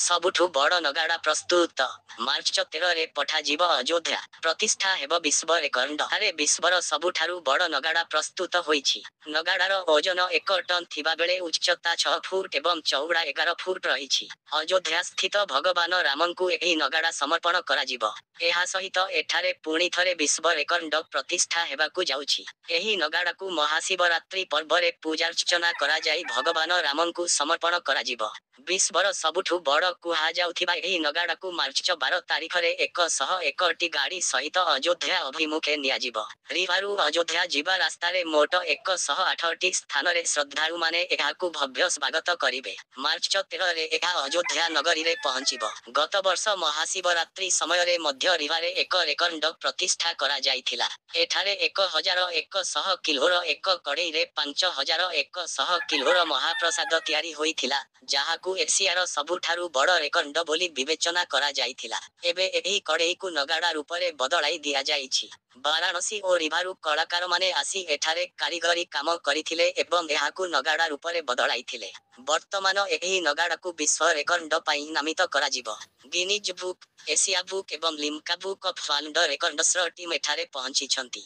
सबुठु बड़ नगाड़ा प्रस्तुत मार्च 13 पठाଯିब अयोध्या प्रतिष्ठा हेब विश्व रेकर्ड। अरे विश्वर सबुठारु बड़ नगाड़ा प्रस्तुत होईछि। नगाड़ार ओजन 1 टन थिबा बेले उच्चता 6 फुट एवं चौड़ा 11 फुट रहिछि। अयोध्या स्थित भगवान रामंकु एही नगाड़ा समर्पण कराजिब। एहा सहित एठारे पुणी थरे विश्व रेकर्ड प्रतिष्ठा हेबाकु जाउछि। एही नगाड़ाकु महाशिवरात्रि पर्वरे पूजार्चना करा जाई भगवान रामंकु समर्पण कराजिब। विश्वर सबुठु बड़ कुहा जाउथिबा एही नगाड़ाकु मार्च 12 तारिखरे 101टी गाड़ी सहित अयोध्या अभिमुखे नियाजिब। रिवारु अयोध्या जिबा रास्तारे मोट 108टी स्थानरे श्रद्धालु माने एहाकु भव्य स्वागत करिवे। मार्च 13 रे एहा अयोध्या नगरीरे पहुंचिब। गत वर्ष महाशिवरात्रि समयरे मध्य रिवारे एक रेकर्ड प्रतिष्ठा करा जाइथिला। एठारे 1100 किलोर एक कड़ेईरे 5100 किलोर महाप्रसाद तयारी होइथिला, जाहाकु एशियार सबुठारु बड़ रेकर्ड बोली विवेचना करा जाइथिला। एबे एही कड़ेईकु नगाड़ा रूपरे बदलाई दिया जाइछि। वाराणसी ओ रिवारु कलाकार माने आसी एठारे कारीगरी काम करिथिले एवं एहाकु नगाड़ा रूपरे बदलाइथिले। वर्तमान एही नगाड़ाकु विश्व रेकर्ड पई नामित कराजिब। गिनीज बुक, एशिया बुक एवं लिम्का बुक ऑफ वर्ल्ड रेकर्ड्सर टीम एठारे पहुंचिछंती।